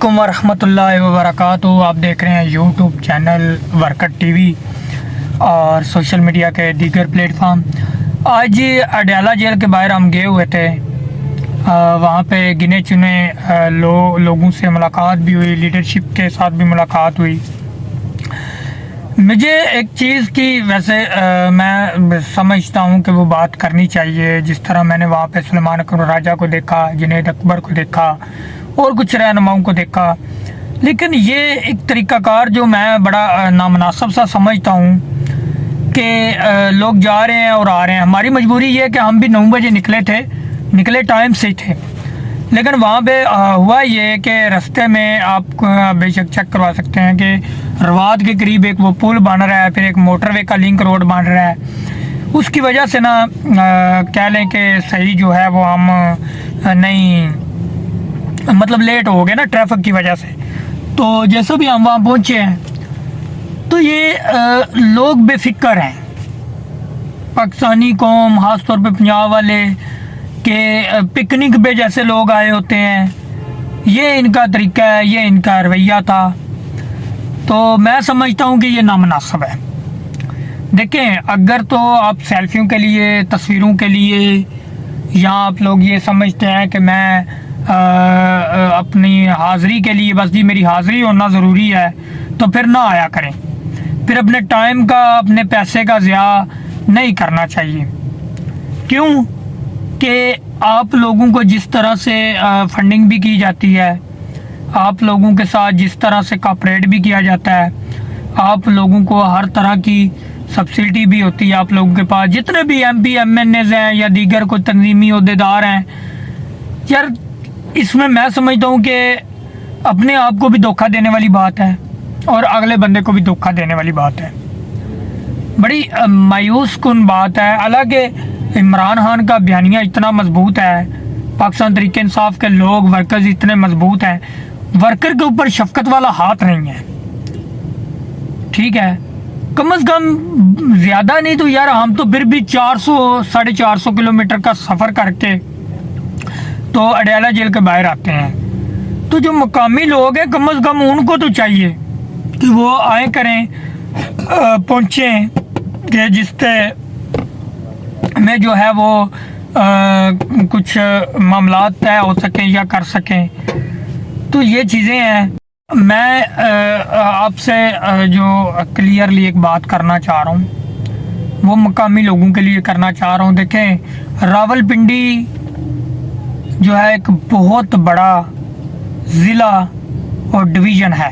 अस्सलामुअलैकुम वरहमतुल्लाहि वबरकातुहू। आप देख रहे हैं यूट्यूब चैनल वर्कट टीवी और सोशल मीडिया के दीगर प्लेटफॉर्म। आज अडयाला जेल के बाहर हम गए हुए थे। वहाँ पे गिने चुने लोगों से मुलाकात भी हुई, लीडरशिप के साथ भी मुलाकात हुई। मुझे एक चीज़ की वैसे मैं समझता हूँ कि वो बात करनी चाहिए। जिस तरह मैंने वहाँ पे सुलेमान अकबर राजा को देखा, जुनैद अकबर को देखा और कुछ रहनुमाओं को देखा, लेकिन ये एक तरीक़ाकार जो मैं बड़ा नामुनासिब सा समझता हूँ कि लोग जा रहे हैं और आ रहे हैं। हमारी मजबूरी ये है कि हम भी 9 बजे निकले टाइम से ही थे, लेकिन वहाँ पे हुआ ये कि रास्ते में आप बेशक चेक करवा सकते हैं कि रवाद के करीब एक वो पुल बन रहा है, फिर एक मोटरवे का लिंक रोड बन रहा है। उसकी वजह से ना कह लें कि सही जो है वो हम नहीं, मतलब लेट हो गए ना ट्रैफिक की वजह से। तो जैसे भी हम वहाँ पहुँचे हैं तो ये लोग बेफिक्र हैं। पाकिस्तानी कौम, ख़ास तौर पे पंजाब वाले के पिकनिक पे जैसे लोग आए होते हैं, ये इनका तरीका है, ये इनका रवैया था। तो मैं समझता हूँ कि ये नामुनासिब है। देखें, अगर तो आप सेल्फियों के लिए, तस्वीरों के लिए, या आप लोग ये समझते हैं कि मैं अपनी हाज़िरी के लिए बस जी मेरी हाज़िरी होना ज़रूरी है, तो फिर ना आया करें। फिर अपने टाइम का, अपने पैसे का ज़िया नहीं करना चाहिए। क्यों कि आप लोगों को जिस तरह से फंडिंग भी की जाती है, आप लोगों के साथ जिस तरह से कॉपरेट भी किया जाता है, आप लोगों को हर तरह की सब्सिडी भी होती है। आप लोगों के पास जितने भी MP MNAs हैं या दीगर कोई तंजीमी ओहदेदार हैं, यार इसमें मैं समझता हूँ कि अपने आप को भी धोखा देने वाली बात है और अगले बंदे को भी धोखा देने वाली बात है। बड़ी मायूस कुन बात है। हालांकि इमरान खान का बयानिया इतना मजबूत है, पाकिस्तान तहरीक इंसाफ के लोग, वर्कर्स इतने मजबूत हैं, वर्कर के ऊपर शफकत वाला हाथ नहीं है। ठीक है, कम से कम ज़्यादा नहीं तो यार हम तो फिर भी 400-450 किलोमीटर का सफ़र करके तो अडयाला जेल के बाहर आते हैं। तो जो मकामी लोग हैं, कम से कम उनको तो चाहिए कि वो आए करें, पहुँचें, कि जिससे में जो है वो कुछ मामला तय हो सकें या कर सकें। तो ये चीज़ें हैं। मैं आपसे जो क्लियरली एक बात करना चाह रहा हूँ, वो मकामी लोगों के लिए करना चाह रहा हूँ। देखें, रावलपिंडी जो है एक बहुत बड़ा ज़िला और डिवीज़न है।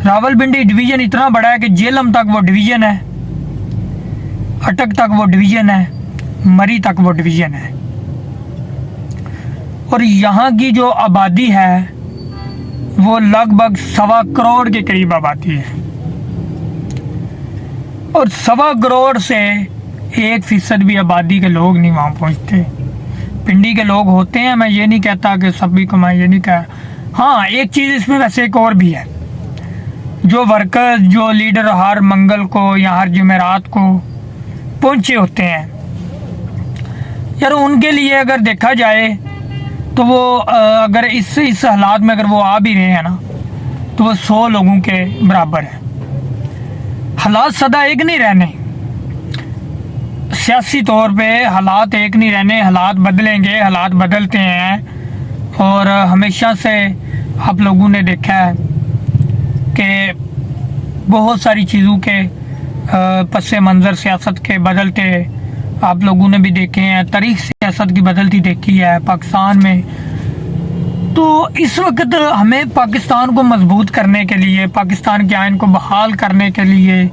रावलपिंडी डिवीज़न इतना बड़ा है कि जेलम तक वो डिवीज़न है, अटक तक वो डिवीज़न है, मरी तक वो डिवीज़न है। और यहाँ की जो आबादी है वो लगभग 1.25 करोड़ के करीब आबादी है। और 1.25 करोड़ से 1% भी आबादी के लोग नहीं वहाँ पहुँचते। पिंडी के लोग होते हैं, मैं ये नहीं कहता कि सभी को, मैं ये नहीं कह। हाँ, एक चीज़ इसमें वैसे एक और भी है, जो वर्कर्स, जो लीडर हर मंगल को या हर जुमेरात को पहुँचे होते हैं, यार उनके लिए अगर देखा जाए तो वो अगर इस हालात में अगर वो आ भी रहे हैं ना, तो वो 100 लोगों के बराबर है। हालात सदा एक नहीं रहने, सियासी तौर पे हालात एक नहीं रहने, हालात बदलेंगे, हालात बदलते हैं। और हमेशा से आप लोगों ने देखा है कि बहुत सारी चीज़ों के पस्से मंज़र सियासत के बदलते आप लोगों ने भी देखे हैं, तारीख सियासत की बदलती देखी है पाकिस्तान में। तो इस वक्त हमें पाकिस्तान को मजबूत करने के लिए, पाकिस्तान के आइन को बहाल करने के लिए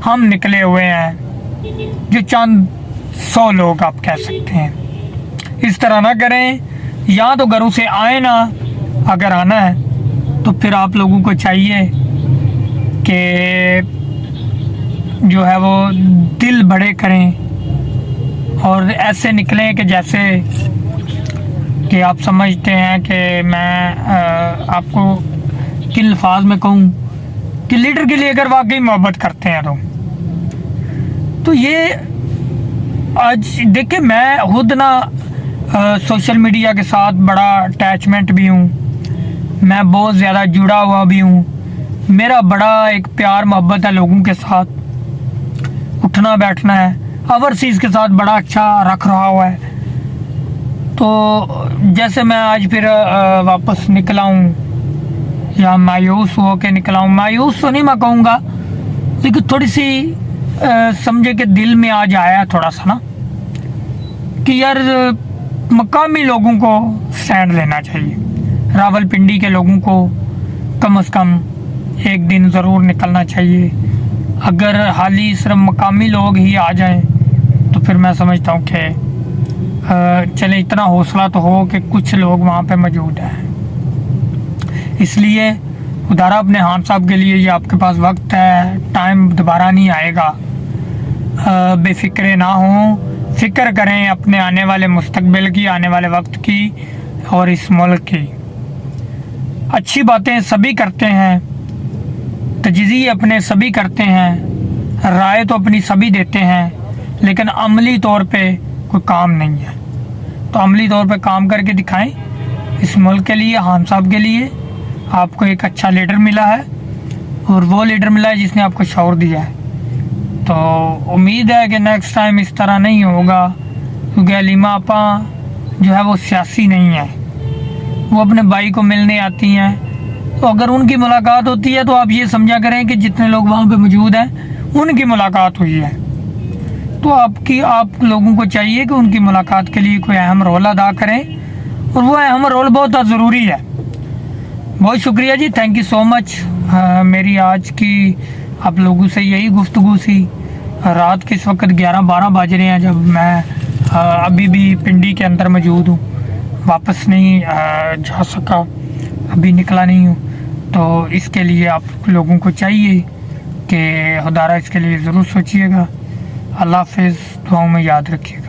हम निकले हुए हैं, जो चंद 100 लोग आप कह सकते हैं। इस तरह ना करें, या तो घरों से आए ना, अगर आना है तो फिर आप लोगों को चाहिए कि जो है वो दिल बड़े करें और ऐसे निकलें कि जैसे कि आप समझते हैं कि मैं आपको किन अल्फाज में कहूँ कि लीडर के लिए अगर वाकई मोहब्बत करते हैं तो ये आज देखिए, मैं खुद ना सोशल मीडिया के साथ बड़ा अटैचमेंट भी हूँ। मैं बहुत ज़्यादा जुड़ा हुआ भी हूँ। मेरा बड़ा एक प्यार मोहब्बत है लोगों के साथ, उठना बैठना है, ओवरसीज़ के साथ बड़ा अच्छा रख रहा हुआ है। तो जैसे मैं आज फिर वापस निकला हूँ, या मायूस हो के निकला हूँ, मायूस तो नहीं मैं कहूँगा, लेकिन थोड़ी सी समझे कि दिल में आज आया थोड़ा सा ना कि यार मकामी लोगों को स्टैंड लेना चाहिए। रावलपिंडी के लोगों को कम से कम एक दिन ज़रूर निकलना चाहिए। अगर हाल ही सिर्फ मकामी लोग ही आ जाएं तो फिर मैं समझता हूँ कि चले इतना हौसला तो हो कि कुछ लोग वहाँ पे मौजूद हैं। इसलिए खुदारा अपने हान साहब के लिए, ये आपके पास वक्त है, टाइम दोबारा नहीं आएगा। बेफिक्रे ना हों, फिक्र करें अपने आने वाले मुस्तकबिल की, आने वाले वक्त की और इस मुल्क की। अच्छी बातें सभी करते हैं, तजज़िये अपने सभी करते हैं, राय तो अपनी सभी देते हैं, लेकिन अमली तौर पे कोई काम नहीं है। तो अमली तौर पे काम करके दिखाएं इस मुल्क के लिए, हान साहब के लिए। आपको एक अच्छा लीडर मिला है और वो लीडर मिला है जिसने आपको शौर दिया है। तो उम्मीद है कि नेक्स्ट टाइम इस तरह नहीं होगा, क्योंकि हलीमा आपा जो है वो सियासी नहीं है, वो अपने भाई को मिलने आती हैं। तो अगर उनकी मुलाकात होती है तो आप ये समझा करें कि जितने लोग वहाँ पे मौजूद हैं उनकी मुलाकात हुई है। तो आप लोगों को चाहिए कि उनकी मुलाकात के लिए कोई अहम रोल अदा करें, और वो अहम रोल बहुत ज़रूरी है। बहुत शुक्रिया जी, थैंक यू सो मच। मेरी आज की आप लोगों से यही गुफ्तगू सी। रात के इस वक्त 11-12 बज रहे हैं जब मैं अभी भी पिंडी के अंदर मौजूद हूँ, वापस नहीं जा सका, अभी निकला नहीं हूँ। तो इसके लिए आप लोगों को चाहिए कि खुदारा इसके लिए ज़रूर सोचिएगा। अल्लाह हाफ़िज़, दुआओं में याद रखिएगा।